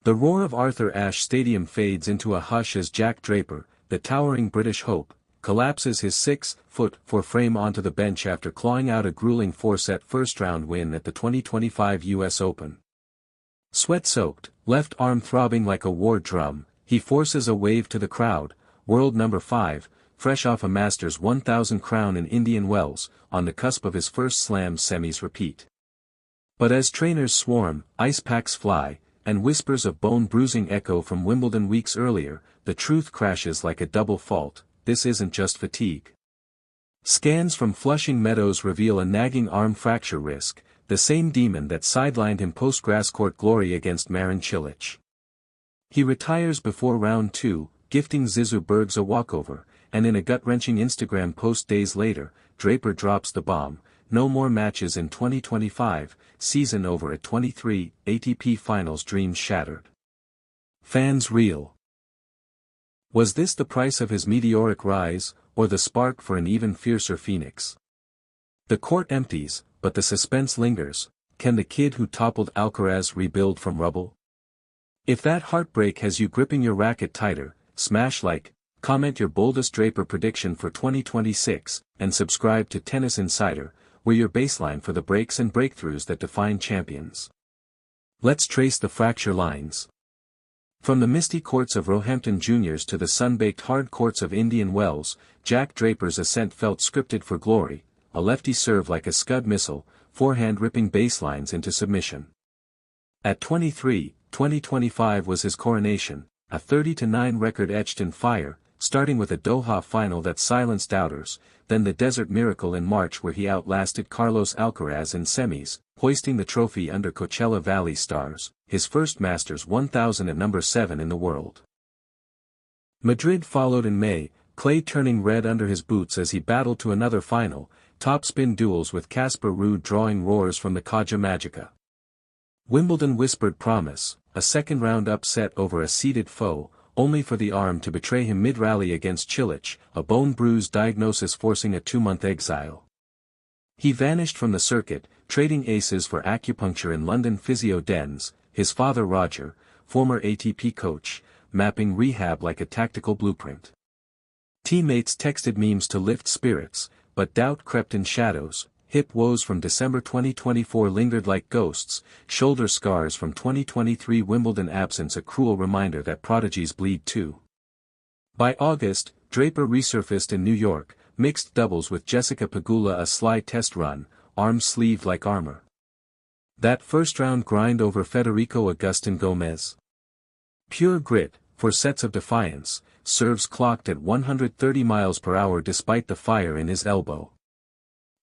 The roar of Arthur Ashe Stadium fades into a hush as Jack Draper, the towering British hope, collapses his 6'4" frame onto the bench after clawing out a grueling 4-set first-round win at the 2025 US Open. Sweat-soaked, left arm throbbing like a war drum, he forces a wave to the crowd, world number 5, fresh off a Masters 1000 crown in Indian Wells, on the cusp of his first Slam semis repeat. But as trainers swarm, ice packs fly, and whispers of bone-bruising echo from Wimbledon weeks earlier, the truth crashes like a double fault. This isn't just fatigue. Scans from Flushing Meadows reveal a nagging arm fracture risk, the same demon that sidelined him post-grass court glory against Marin Cilic. He retires before round 2, gifting Zizou Bergs a walkover, and in a gut-wrenching Instagram post days later, Draper drops the bomb: no more matches in 2025, season over at 23, ATP Finals dreams shattered. Fans reel. Was this the price of his meteoric rise, or the spark for an even fiercer phoenix? The court empties, but the suspense lingers. Can the kid who toppled Alcaraz rebuild from rubble? If that heartbreak has you gripping your racket tighter, smash like, comment your boldest Draper prediction for 2026, and subscribe to Tennis Insider, we're your baseline for the breaks and breakthroughs that define champions. Let's trace the fracture lines. From the misty courts of Roehampton Juniors to the sun-baked hard courts of Indian Wells, Jack Draper's ascent felt scripted for glory, a lefty serve like a Scud missile, forehand ripping baselines into submission. At 23, 2025 was his coronation, a 30-9 record etched in fire, starting with a Doha final that silenced doubters, then the Desert Miracle in March where he outlasted Carlos Alcaraz in semis, hoisting the trophy under Coachella Valley stars, his first Masters 1000 at number 7 in the world. Madrid followed in May, clay turning red under his boots as he battled to another final, topspin duels with Casper Ruud drawing roars from the Caja Magica. Wimbledon whispered promise, a second-round upset over a seeded foe, only for the arm to betray him mid-rally against Cilic, a bone bruise diagnosis forcing a 2-month exile. He vanished from the circuit, trading aces for acupuncture in London physio dens, his father Roger, former ATP coach, mapping Rehab like a tactical blueprint. Teammates texted memes to lift spirits, but doubt crept in shadows. Hip woes from December 2024 lingered like ghosts, shoulder scars from 2023 Wimbledon absence a cruel reminder that prodigies bleed too. By August, Draper resurfaced in New York, mixed doubles with Jessica Pegula, a sly test run, arms sleeved like armor. That first-round grind over Federico Agustin Gomez. Pure grit, for sets of defiance, serves clocked at 130 miles per hour despite the fire in his elbow.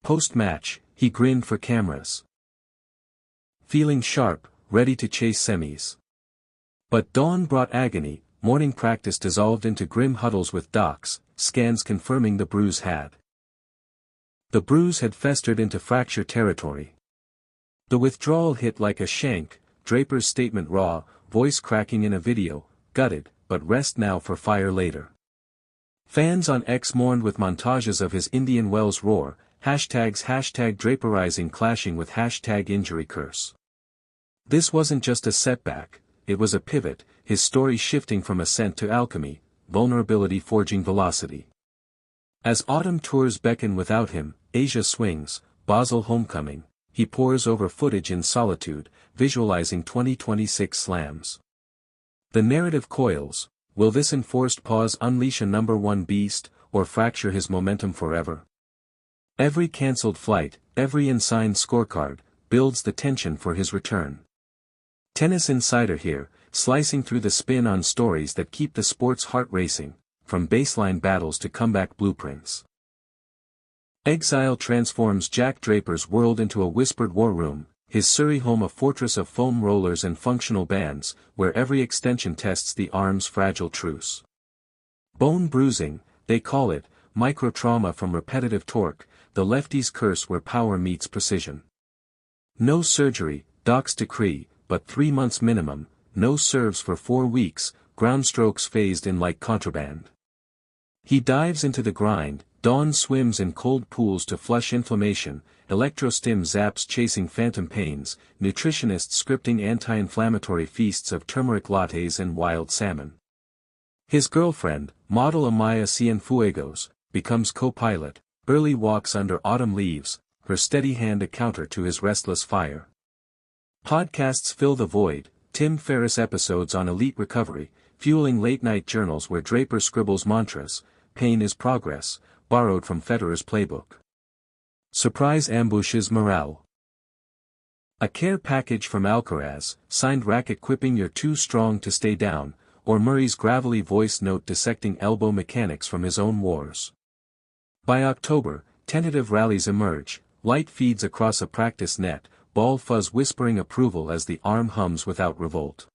Post-match, he grinned for cameras. Feeling sharp, ready to chase semis. But dawn brought agony, morning practice dissolved into grim huddles with docs, scans confirming the bruise had. The bruise had festered into fracture territory. The withdrawal hit like a shank, Draper's statement raw, voice cracking in a video, gutted, but rest now for fire later. Fans on X mourned with montages of his Indian Wells roar, hashtags #Draperizing clashing with #injury curse. This wasn't just a setback, it was a pivot, his story shifting from ascent to alchemy, vulnerability forging velocity. As autumn tours beckon without him, Asia swings, Basel homecoming, he pores over footage in solitude, visualizing 2026 slams. The narrative coils: will this enforced pause unleash a number 1 beast, or fracture his momentum forever? Every cancelled flight, every unsigned scorecard, builds the tension for his return. Tennis Insider here, slicing through the spin on stories that keep the sport's heart racing, from baseline battles to comeback blueprints. Exile transforms Jack Draper's world into a whispered war room, his Surrey home a fortress of foam rollers and functional bands, where every extension tests the arm's fragile truce. Bone bruising, they call it, micro-trauma from repetitive torque, the lefty's curse where power meets precision. No surgery, docs decree, but 3 months minimum, no serves for 4 weeks, ground strokes phased in like contraband. He dives into the grind, dawn swims in cold pools to flush inflammation, electrostim zaps chasing phantom pains, nutritionists scripting anti-inflammatory feasts of turmeric lattes and wild salmon. His girlfriend, model Amaia Cienfuegos, becomes co-pilot, early walks under autumn leaves, her steady hand a counter to his restless fire. Podcasts fill the void, Tim Ferriss episodes on elite recovery, fueling late-night journals where Draper scribbles mantras, pain is progress, borrowed from Federer's playbook. Surprise ambushes morale. A care package from Alcaraz, signed racket quipping you're too strong to stay down, or Murray's gravelly voice note dissecting elbow mechanics from his own wars. By October, tentative rallies emerge, light feeds across a practice net, ball fuzz whispering approval as the arm hums without revolt.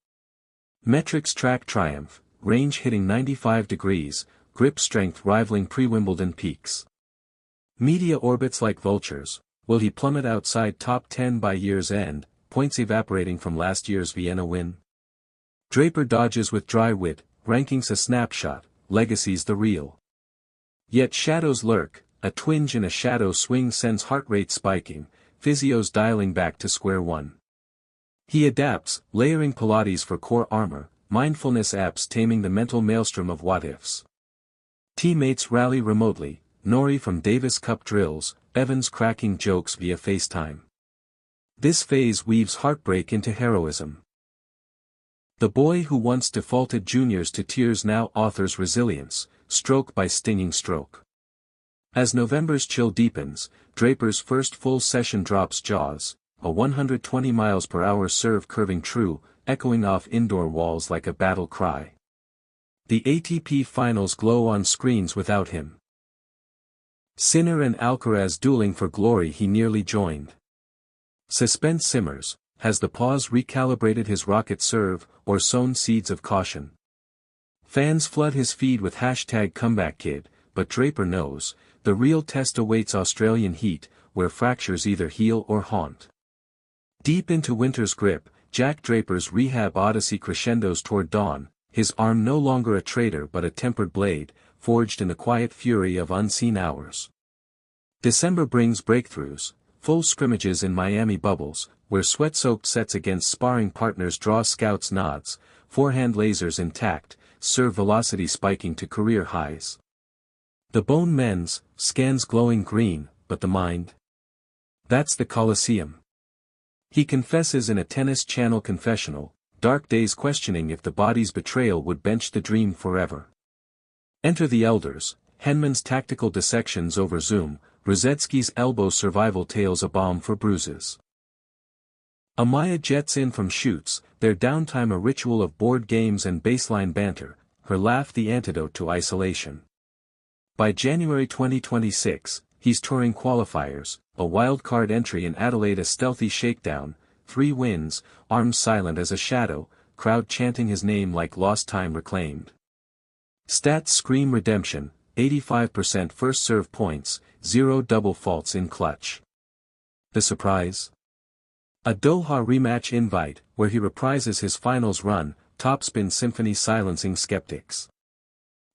Metrics track triumph, range hitting 95 degrees, grip strength rivaling pre-Wimbledon peaks. Media orbits like vultures, will he plummet outside top 10 by year's end, points evaporating from last year's Vienna win? Draper dodges with dry wit, rankings a snapshot, legacy's the real. Yet shadows lurk, a twinge in a shadow swing sends heart rate spiking, physios dialing back to square one. He adapts, layering Pilates for core armor, mindfulness apps taming the mental maelstrom of what-ifs. Teammates rally remotely, Nori from Davis Cup drills, Evans cracking jokes via FaceTime. This phase weaves heartbreak into heroism. The boy who once defaulted juniors to tears now authors resilience, stroke by stinging stroke. As November's chill deepens, Draper's first full session drops jaws, a 120 miles per hour serve curving true, echoing off indoor walls like a battle cry. The ATP finals glow on screens without him. Sinner and Alcaraz dueling for glory he nearly joined. Suspense simmers, has the pause recalibrated his rocket serve, or sown seeds of caution? Fans flood his feed with #ComebackKid, but Draper knows, the real test awaits Australian heat, where fractures either heal or haunt. Deep into winter's grip, Jack Draper's rehab odyssey crescendos toward dawn, his arm no longer a traitor but a tempered blade, forged in the quiet fury of unseen hours. December brings breakthroughs, full scrimmages in Miami bubbles, where sweat-soaked sets against sparring partners draw scouts' nods, forehand lasers intact, serve velocity spiking to career highs. The bone mends, scans glowing green, but the mind? That's the Colosseum. He confesses in a Tennis Channel confessional, dark days questioning if the body's betrayal would bench the dream forever. Enter the elders, Henman's tactical dissections over Zoom, Rosetsky's elbow survival tales a balm for bruises. Amaia jets in from shoots, their downtime a ritual of board games and baseline banter, her laugh the antidote to isolation. By January 2026, he's touring qualifiers, a wildcard entry in Adelaide a stealthy shakedown, 3 wins, arms silent as a shadow, crowd chanting his name like lost time reclaimed. Stats scream redemption, 85% first serve points, 0 double faults in clutch. The surprise? A Doha rematch invite, where he reprises his finals run, topspin symphony silencing skeptics.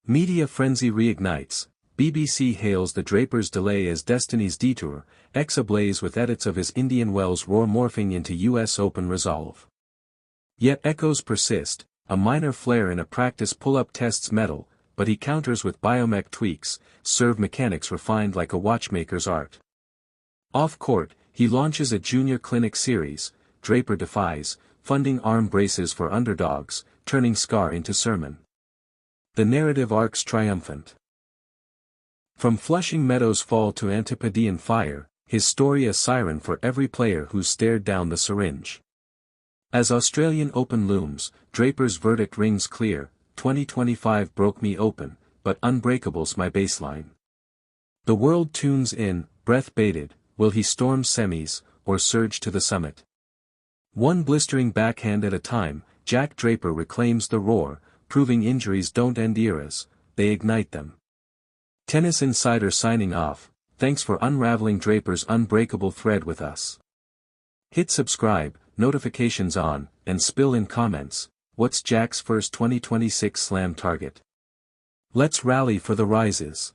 Media frenzy reignites, BBC hails the Draper's delay as Destiny's Detour, X ablaze with edits of his Indian Wells roar morphing into US Open resolve. Yet echoes persist, a minor flare in a practice pull-up tests metal, but he counters with biomech tweaks, serve mechanics refined like a watchmaker's art. Off-court, he launches a junior clinic series, Draper defies, funding arm braces for underdogs, turning scar into sermon. The narrative arcs triumphant. From Flushing Meadows fall to Antipodean fire, his story a siren for every player who's stared down the syringe. As Australian Open looms, Draper's verdict rings clear, 2025 broke me open, but unbreakable's my baseline. The world tunes in, breath bated, will he storm semis, or surge to the summit? One blistering backhand at a time, Jack Draper reclaims the roar, proving injuries don't end eras, they ignite them. Tennis Insider signing off, thanks for unraveling Draper's unbreakable thread with us. Hit subscribe, notifications on, and spill in comments, what's Jack's first 2026 slam target? Let's rally for the rises.